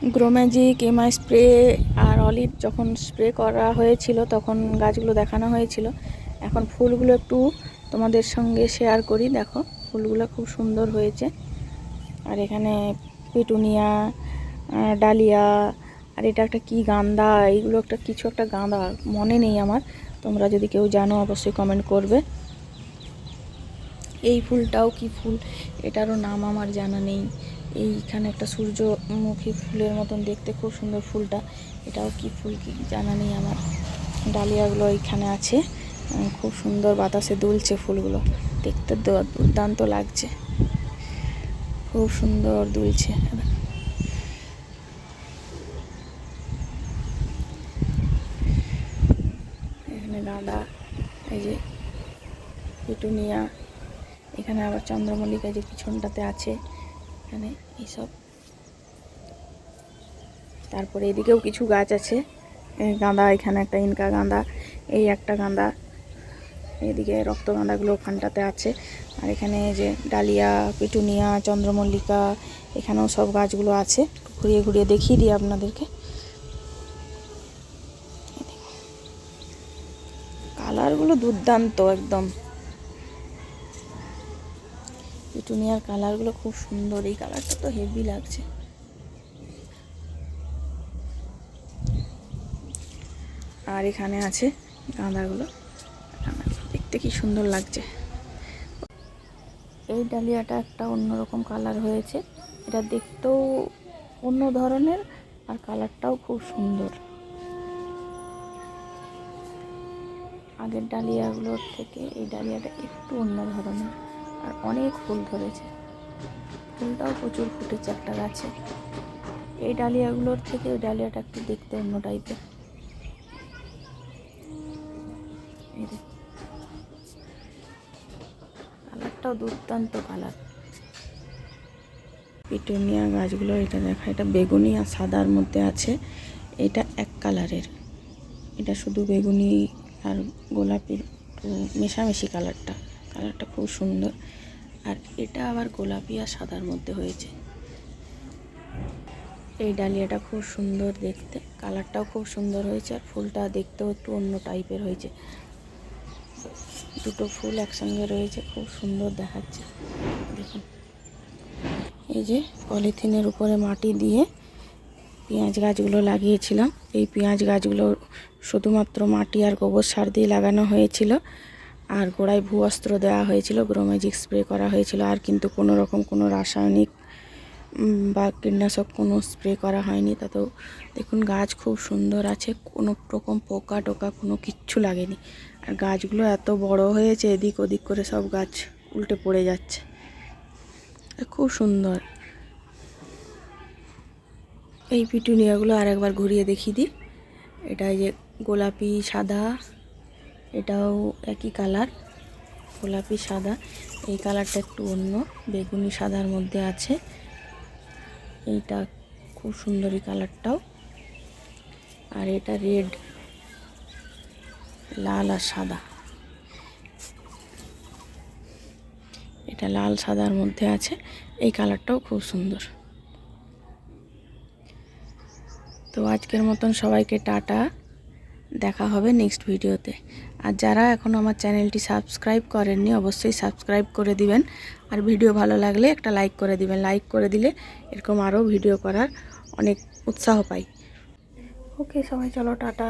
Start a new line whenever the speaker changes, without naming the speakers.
গ্রোম্যাজিক MI spray আর olive যখন spray করা হয়েছিল তখন গাছগুলো দেখানো হয়েছিল। এখন ফুলগুলো একটু তোমাদের সঙ্গে শেয়ার করি। দেখো ফুলগুলো খুব সুন্দর হয়েছে। আর এখানে পেটুনিয়া, ডালিয়া, আর এটা একটা কি গাঁদা, এইগুলো একটা কিছু একটা গাঁদা মনে নেই আমার। তোমরা যদি কেউ জানো অবশ্যই কমেন্ট করবে। এই ফুলটাও কি ফুল, এটারও নাম আমার জানা নেই। এইখানে একটা সূর্যমুখী ফুলের মতন দেখতে, খুব সুন্দর ফুলটা, এটাও কি ফুল কি জানা নেই আমার। ডালিয়াগুলো এইখানে আছে, খুব সুন্দর বাতাসে দুলছে ফুলগুলো, দেখতে দুর্দান্ত লাগছে, খুব সুন্দর দুলছে। এখানে গাঁদা, এই যে পেটুনিয়া, এখানে আবার চন্দ্রমল্লিকা যে পিছনটাতে আছে এখানে এইসব। তারপরে এদিকেও কিছু গাছ আছে, গাঁদা, এখানে একটা ইনকা গাঁদা, এই একটা গাঁদা, এদিকে রক্ত গাঁদাগুলো ওখানটাতে আছে। আর এখানে যে ডালিয়া, পেটুনিয়া, চন্দ্রমল্লিকা, এখানেও সব গাছগুলো আছে। ঘুরিয়ে ঘুরিয়ে দেখিয়ে দিই আপনাদেরকে। কালারগুলো দুর্দান্ত একদম, পেটুনিয়ার কালারগুলো খুব সুন্দর, এই কালারটা তো হেভি লাগছে। আর এখানে আছে গাঁদাগুলো, দেখতে কি সুন্দর লাগছে। এই ডালিয়াটা একটা অন্যরকম কালার হয়েছে, এটা দেখতেও অন্য ধরনের আর কালারটাও খুব সুন্দর। আগের ডালিয়াগুলোর থেকে এই ডালিয়াটা একটু অন্য ধরনের, আর অনেক ফুল ধরেছে, ফুলটাও প্রচুর ফুটেছে একটা গাছে। এই ডালিয়াগুলোর থেকে ওই ডালিয়াটা একটু দেখতে অন্য টাইপের। কালারটাও দুর্দান্ত কালার। পিটুনিয়া গাছগুলো, এটা দেখা, এটা বেগুনি আর সাদার মধ্যে আছে, এটা এক কালারের, এটা শুধু বেগুনি আর গোলাপির মেশামেশি কালারটা, কালারটা খুব সুন্দর। আর এটা আবার গোলাপি আর সাদার মধ্যে হয়েছে। এই ডালিয়াটা খুব সুন্দর দেখতে, কালারটাও খুব সুন্দর হয়েছে, আর ফুলটা দেখতেও একটু অন্য টাইপের হয়েছে। দুটো ফুল একসঙ্গে রয়েছে, খুব সুন্দর দেখাচ্ছে। দেখুন, এই যে পলিথিনের উপরে মাটি দিয়ে পেঁয়াজ গাছগুলো লাগিয়েছিলাম। এই পেঁয়াজ গাছগুলো শুধুমাত্র মাটি আর গোবর সার দিয়ে লাগানো হয়েছিল, আর গোড়ায় ভূবস্ত্র দেওয়া হয়েছিল, গ্রোম্যাজিক স্প্রে করা হয়েছিল। আর কিন্তু কোনো রকম কোনো রাসায়নিক বা কীটনাশক কোনো স্প্রে করা হয়নি। তাতেও দেখুন গাছ খুব সুন্দর আছে, কোনো রকম পোকা টোকা কোনো কিচ্ছু লাগেনি। আর গাছগুলো এত বড় হয়েছে, এদিক ওদিক করে সব গাছ উল্টে পড়ে যাচ্ছে, খুব সুন্দর। এই পিটুনিয়াগুলো আর একবার ঘুরিয়ে দেখিয়ে দিই। এটা যে গোলাপি সাদা, এটাও একই কালার, গোলাপি সাদা। এই কালারটা একটু অন্য, বেগুনি সাদার মধ্যে আছে। এইটা খুব সুন্দর এই কালারটাও। আর এটা রেড, লাল আর সাদা, এটা লাল সাদার মধ্যে আছে, এই কালারটাও খুব সুন্দর। তো আজকের মতন সবাইকে টাটা, দেখা হবে নেক্সট ভিডিওতে। আর যারা এখনও আমার চ্যানেলটি সাবস্ক্রাইব করেননি অবশ্যই সাবস্ক্রাইব করে দিবেন। আর ভিডিও ভালো লাগলে একটা লাইক করে দিবেন, লাইক করে দিলে এরকম আরও ভিডিও করার অনেক উৎসাহ পাই। ওকে সবাই, চলো টাটা।